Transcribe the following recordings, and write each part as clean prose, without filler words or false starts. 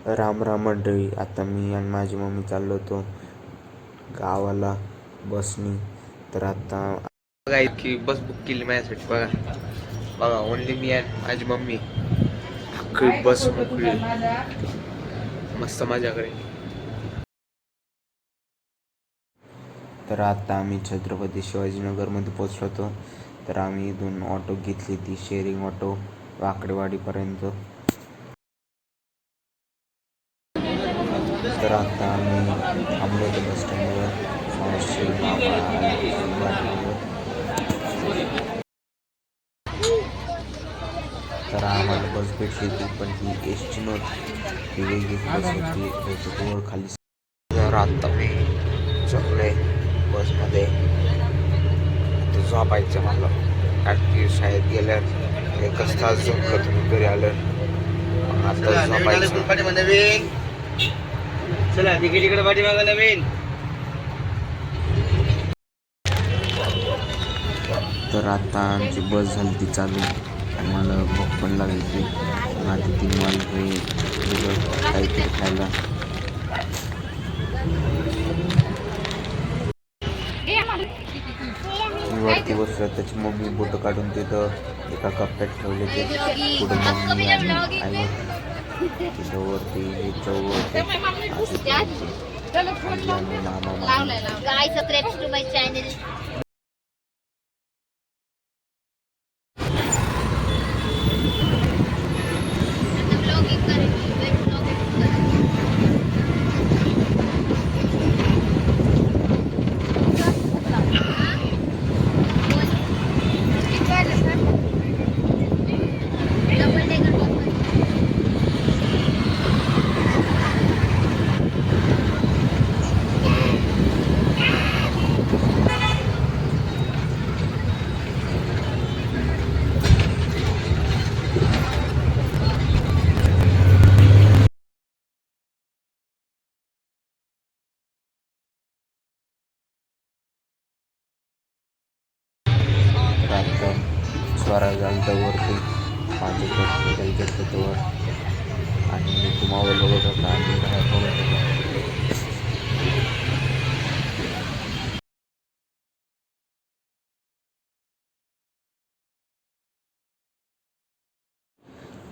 राम राम मंडळी. आता मी आणि माझी मम्मी चाललो होतो गावाला बसनी. तर आता बघा इतकी बस बुक केली माझ्यासाठी. बघा बघा, ओनली मी आणि माझी मम्मी. अख्खी बस मोकळी, मस्त माझ्याकडे. तर आता आम्ही छत्रपती शिवाजीनगरमध्ये पोचलो होतो. तर आम्ही इथून ऑटो घेतली, ती शेअरिंग ऑटो वाकडेवाडीपर्यंत. तर आता आम्ही थांबलो होतो बस स्टँडवर. मावशी मामा तर आम्हाला बस भेटली होती, पण ही एस टी नव्हती, ही वेगळी बस होती. त्याच्याजवळ खाली. तर आता मी झोपले बसमध्ये. आता झोपायचं मला, कारण की शाळेत गेल्यावर एकच तास झोपलो तुम्ही घरी आलं. आता झोपायचं. चला तिकडे पाठीमागं नवीन. तर आता आमची बस झाली ती चालू, आणि मला भूक पण लागली ती. माझी ती मला हे दिलं काहीतरी खायला. मी वरती बसलो, त्याची मम्मी बोटं काढून तिथं एका कप्प्यात ठेवले. ते पुढे मम्मी आणि आई होती तिथं वरती. आणि मामा स्वराज आलता वरती माझ्याकडे घेतलं वर, आणि मी तो मोबाईल बघत होता आणि बाहेर बघत होता.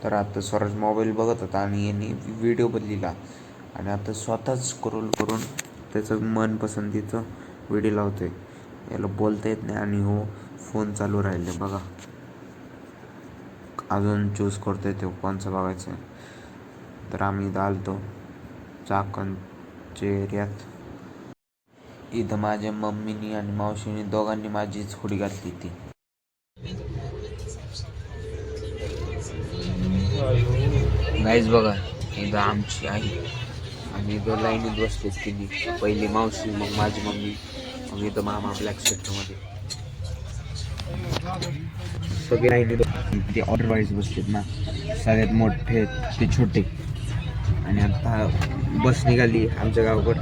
तर आता स्वराज मोबाईल बघत होता आणि यांनी व्हिडिओ बदलिला, आणि आता स्वतःच स्क्रोल करून त्याचं मनपसंतीचं व्हिडिओ लावतोय. याला बोलता येत नाही आणि हो फोन चालू राहिले. बघा अजून चूज करतोय तो कोणचा बघायचा आहे. तर आम्ही इथं आलतो चाकणच्या एरियात. इथं माझ्या मम्मीनी आणि मावशीनी दोघांनी माझीच हुडी घातली ती. गाईज बघा, इथं आमची आई आणि इथं लाईनीत बसलेत तिने. पहिली मावशी, मग माझी मम्मी, मग इथं मामा ब्लॅक स्वेटरमध्ये. सगळे लाईनीत ते ऑर्डर वाईज बसलेत ना, सगळ्यात मोठे ते छोटे. आणि आता बस निघाली आमच्या गावाकडं,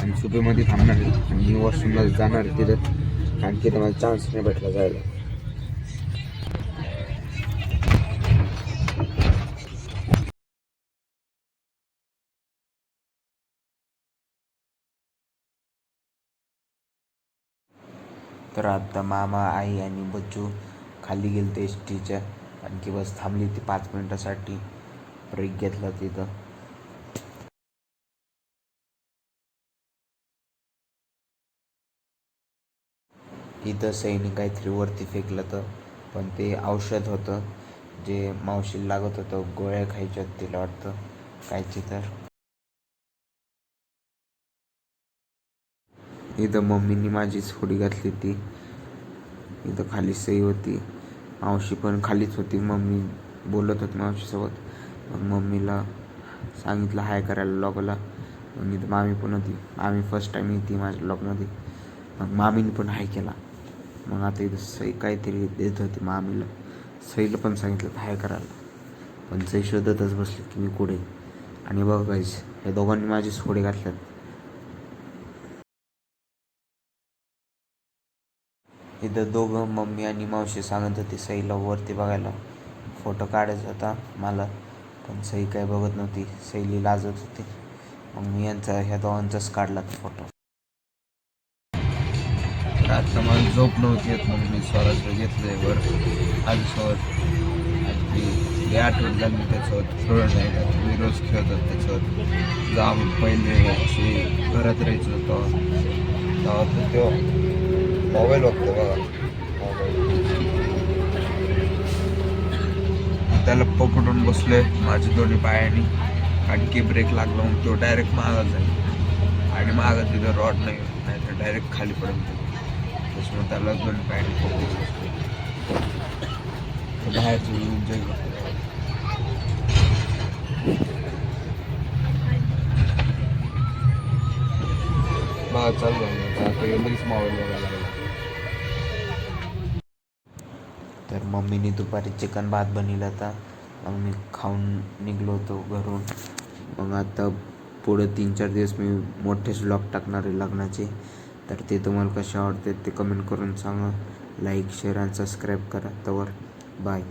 आणि सुपेमध्ये थांबणार आणि मी वॉशरूमला जाणार तिथं, कारण की मला चान्स नाही भेटला जायला. तर आता मामा, आई आणि बच्चू खाली गेले ते एस टीच्या, आणखी बस थांबली ती 5 मिनिटासाठी. ब्रेक घेतला तिथं. इथं सैनिक काहीतरी वरती फेकलं तर, पण ते औषध होतं जे मावशीला लागत होतं. गोळ्या खायच्या तिला वाटतं कायची. तर इथं मम्मीनी माझीच हुडी घातली ती. इथं खाली सई होती, मावशी पण खालीच होती. मम्मी बोलत होती मावशीसोबत. मग मम्मीला सांगितलं हाय करायला लॉगला. मग इथं मामी पण होती. मामी फर्स्ट टाईम येते माझ्या ब्लॉगमध्ये. मग मामीने पण हाय केला. मग आता इथं सई काहीतरी देत होती मामीला. सईला पण सांगितलं हाय करायला, पण सई शोधतच बसली की मी कुठे. आणि बघ गाईस, या दोघांनी माझी सोडे घातल्यात. इथं दोघं मम्मी आणि मावशी सांगत होती सईला वरती बघायला, फोटो काढायचा होता मला. पण सई काय बघत नव्हती, सईली लाजत होती. मग मी ह्या दोघांचाच काढला फोटो. तर आता मला झोप नव्हती येत म्हणून मी स्वराजला घेतलंय वर आजसोबत. ती आठवण झाली त्याच्यासोबत खेळून नाही का, मी रोज खेळत होतो त्याच्यासोबत. जेव्हा आम्ही पहिले असे घरात राहायचो तेव्हा तो मोबाईल बघतो बघा, त्याला पकडून बसलोय माझ्या दोन्ही पायानी. आणखी ब्रेक लागला मग तो डायरेक्ट मागं जाईल आणि मागं तिथं रॉड नाही तर डायरेक्ट खाली पडेल. त्याच्यामुळे त्याला दोन्ही पायानी पकडून बसलो. बाहेरचं एन्जॉय करतो. बघा चालू आहे लगेच मोबाईल बघायला लागला. तर मम्मीने दुपारी चिकन भात बनवला होता. मग मी खाऊन निघलो होतो घरून. मग आता पुढे 3-4 दिवस मी मोठेच व्लॉग टाकणार आहे लग्नाचे. तर ते तुम्हाला कसे आवडते ते कमेंट करून सांगा. लाईक शेअर आणि सबस्क्राईब करा. तवर बाय.